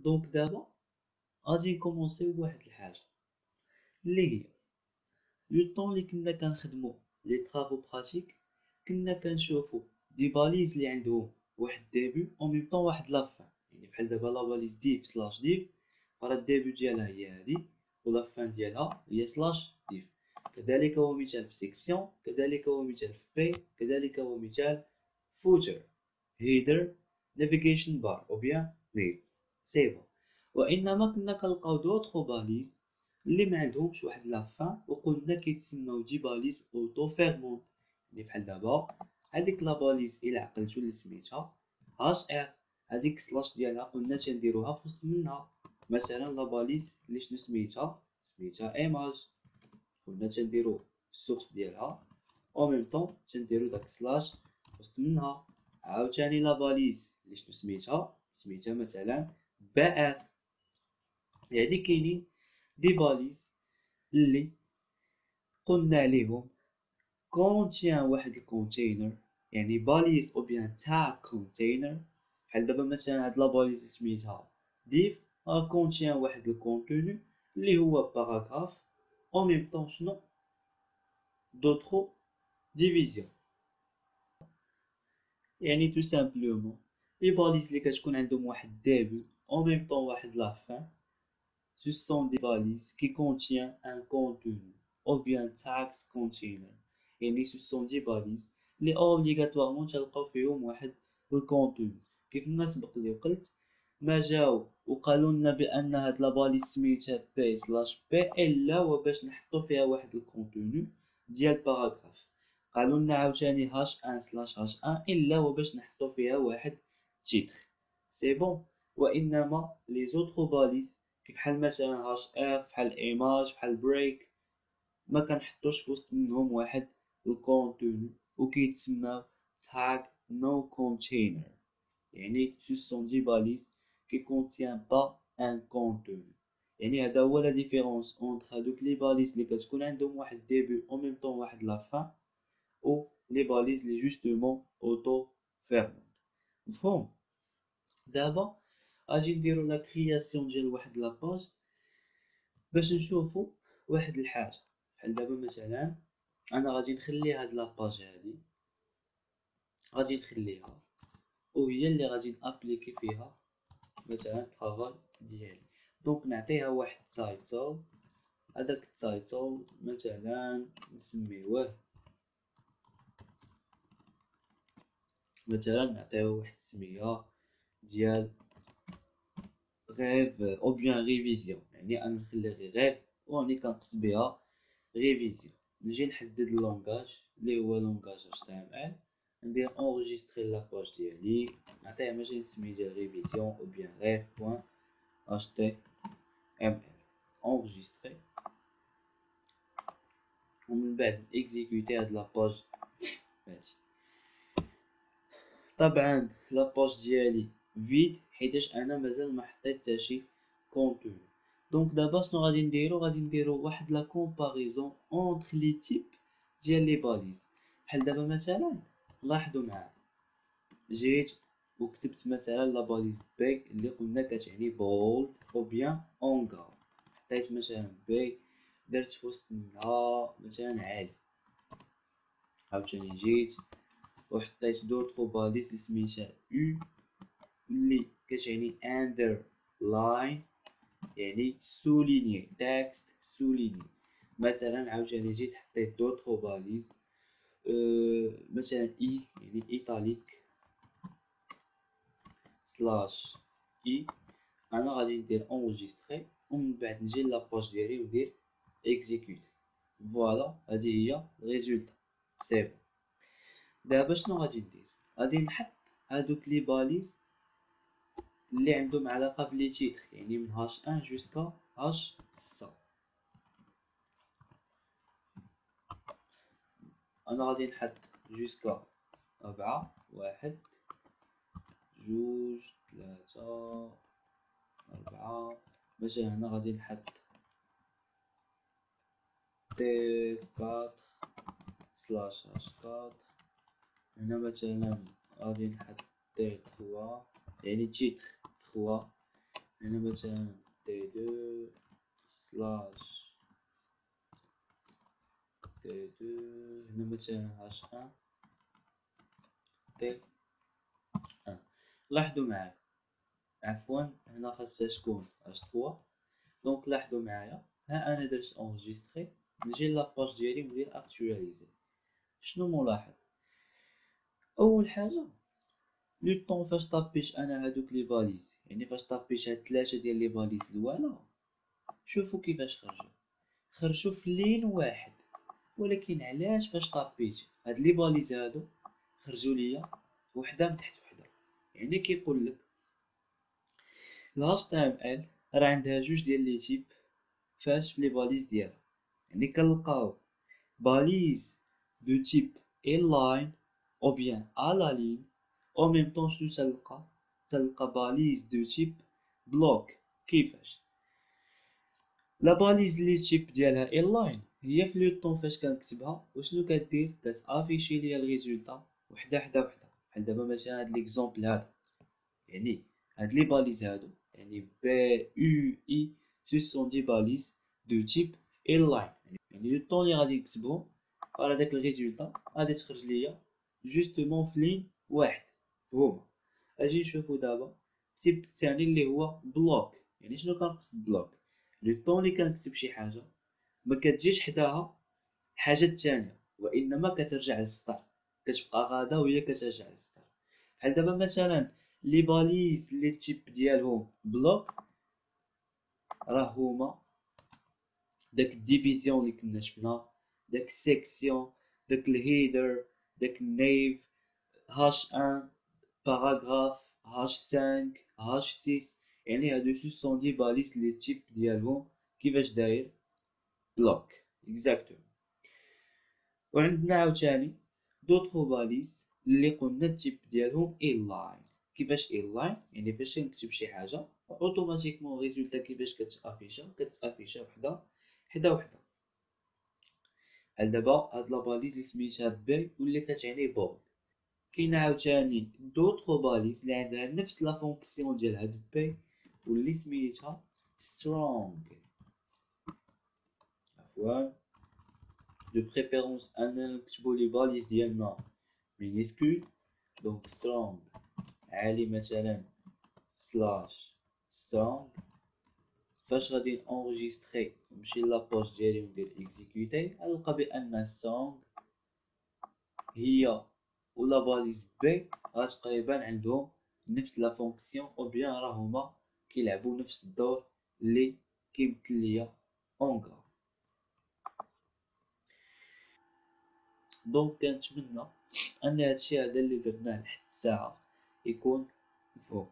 دونك دابا غادي نكومونسيو بواحد الحاجة اللي هي لو طون اللي كنا كنخدمو لي طرافو براتيك، كنا كنشوفو دي باليز اللي عندهم واحد ديبي او ميم طون واحد لافان. يعني بحال دابا لا باليز ديف سلاش ديف، راه الديبي ديالها هي هادي و لافان ديالها هي سلاش ديف. كذلك هو مثال في سيكسيون، كذلك هو مثال في بي، كذلك هو مثال فوتر، هيدر، نافيغيشن بار او بيان ميل سي. وانما كنا كنلقاو دوطخ باليز اللي ما عندهمش واحد لافان وقلنا كيتسموا دي باليز اوتو فيرمونت. اللي بحال دابا هذيك لا باليز الى عقلتو اللي سميتها هاش ار، هذيك سلاش ديالها قلنا تنديروها في وسط منها. مثلا لا باليز اللي شنو سميتها ايماج، قلنا تنديرو السورس ديالها او ميم طون تنديرو داك سلاش في وسط منها. عاوتاني لا باليز اللي شنو سميتها مثلا بار. يعني كاينين دي باليز اللي قلنا عليهم كونتيان واحد الكونتينر، يعني باليز او بيان تاع كونتينر. بحال دابا مثلا هاد لا باليز سميتها ديف كونتيان واحد الكونتوني اللي هو باراغراف او ميم طون شنو دوطخ ديفيزيون. يعني تو سامبلومون لي باليز اللي كتكون عندهم واحد ديبي او ميم طون واحد لا فان، ce sont des balises qui contiennent un contenu ou bien text container. يعني ce sont des balises اللي obligatoirement تلقاو فيهم واحد الكونتوني. كيف ما سبق لي قلت، ما جاو وقالوا لنا بان هاد لا باليز سميتها بي سلاش بي الا وباش نحطو فيها واحد الكونتوني ديال باراغراف. قالوا لنا عاوتاني هاش ان سلاش هاش ان الا وباش نحطو فيها واحد تيتر سي بون. وانما لي زوطخ باليز بحال مثلا هاش ار، بحال ايماج، بحال بريك، ما كنحطوش في وسط منهم واحد الكونتوني وكيتسمى tag no container. يعني ce sont des balises qui contient pas un contenu. يعني هذا هو لا ديفيرونس اونتر هادوك لي باليز اللي كتكون عندهم واحد ديبي او ميم طون واحد لا فان او لي باليز لي جوستومون اوتو فيرمونت. مفهوم؟ دابا اجي نديرو لا كرياسيون ديال واحد لاباج باش نشوفو واحد الحاجه. بحال دابا مثلا انا غادي نخلي هاد لاباج هادي، غادي نخليها وهي اللي غادي نابليكي فيها مثلا الطرافاي ديالي. دونك نعطيها واحد تايتل، هذاك التايتل مثلا نسميوه مثلا نعطيه واحد السميه ديال غيف او بيان ريفيزيون. يعني انا نخلي غير غيف وراني كنقصد بها ريفيزيون. نجي نحدد اللونغاج اللي هو لونغاج HTML، ندير انجستري لاباج ديالي، نعطيها مثلا السميه ديال ريفيزيون او بيان غيف بوان HTML، انجستري ومن بعد اكزيكوتي هاد لاباج هادي. طبعا لاباج ديالي فيد حيتاش انا مازال ما حطيت حتى شي كونتوني. دونك دابا شنو غادي نديرو واحد لا كومباريزون اونتر لي تيب ديال لي باليز. بحال دابا مثلا لاحظوا معايا، جيت وكتبت مثلا لا باليز بي اللي قلنا كتعني بولد او بيان اونغا، حطيت مثلا بي درت في وسط منها مثلا عالي. عاوتاني جيت وحطيت دوطخ باليز اللي سميتها او اللي كتعني اندر لاين، يعني سوليني تكست سوليني. مثلا عاوتاني جيت حطيت دوطخ باليز مثلا اي يعني ايطاليك سلاش اي. انا غادي ندير انجستري ومن بعد نجي لاباج ديالي وندير اكزيكوتي. فوالا هذه هي الريزولتا سي بون. دابا شنو غادي ندير؟ غادي نحط هادوك لي باليز اللي عندهم علاقه بلي تيتر، يعني من هاش 1 جوسكا هاش 6. انا غادي نحط جوسكا 4، 1 2 3 4. مثلا هنا غادي نحط تي 4 سلاش هاش 4. هنا مثلا غادي نحط تي 3 يعني تيتر 3 هنا مثلا T2 سلاش T2 هنا مثلا H1 T1. لاحظوا معايا، عفوا هنا خاصها تكون H3. دونك لاحظوا معايا، ها انا درت انجستري، نجي لاباج ديالي وندير اكتواليزي. شنو ملاحظ؟ اول حاجه لو طون فاش طابيت انا هادوك لي فاليز، يعني فاش طابيت هاد 3 ديال لي فاليز الاولى، شوفوا كيفاش خرجوا في لين واحد. ولكن علاش فاش طابيت هاد لي فاليز هادو خرجوا ليا وحده من تحت وحده؟ يعني كيقول لك الهاش تايم ال راه عندها جوج ديال لي تيب فاش في لي فاليز ديالها. يعني كنلقاو باليز دو تيب inline ou bien à la ligne. En même temps شنو تلقى باليز دو تيب بلوك. كيفاش؟ لا باليز لي تيب ديالها inline هي في لو طون فاش كنكتبها وشنو كدير؟ كتافيشي ليا الريزولتا وحده حدا وحده. بحال دابا مثلا هاد ليكزومبل هذا، يعني هاد لي باليز هادو يعني بي يو اي سو سون دي باليز دو تيب inline. يعني لو طون لي غادي نكتبهم على داك الريزولتا غادي تخرج ليا جوستومون في لين واحد هما. اجي نشوفو دابا التيب الثاني اللي هو بلوك. يعني شنو كنقصد بلوك؟ لو طون اللي كنكتب شي حاجه ما كتجيش حداها الحاجه الثانيه، وانما كترجع للسطر، كتبقى غادا وهي كترجع للسطر. بحال دابا مثلا لي باليز لي تيب ديالهم بلوك راه هما داك الديفيزيون اللي كنا شفنا، داك السيكسيون، داك الهيدر، داك النيف، هاش ان، باراغراف، هاش 5، هاش 6. يعني هادو سو سون دي باليز لي تيب ديالهم كيفاش داير بلوك اكزاكتومون. وعندنا عاوتاني دوطخ باليز اللي قلنا التيب ديالهم inline. كيفاش inline؟ يعني فاش نكتب شي حاجه اوتوماتيكمون ريزولتا كيفاش كتافيشا وحده حدا وحده. بحال دابا هاد لاباليز اللي سميتها بي واللي كتعني بول. كاين عاوتاني دوطخ باليز اللي عندها نفس لا فونكسيون ديال هاد بي واللي سميتها سترونغ. عفوا دو بريفيرونس اننا نكتبو لي باليز ديالنا مينيسكول. دونك سترونغ عالي مثلا سلاش سترونغ. فاش غادي انجستري نمشي لاباج ديالي وندير اكزيكوتي غنلقى بان سترونغ هي ولا باليز بي راه تقريبا عندهم نفس لا فونكسيون او بيان راه هما كيلعبوا نفس الدور اللي كيمثل ليا اونغرا. دونك كنتمنى ان هادشي هذا اللي درناه لحد الساعه يكون مفهوم.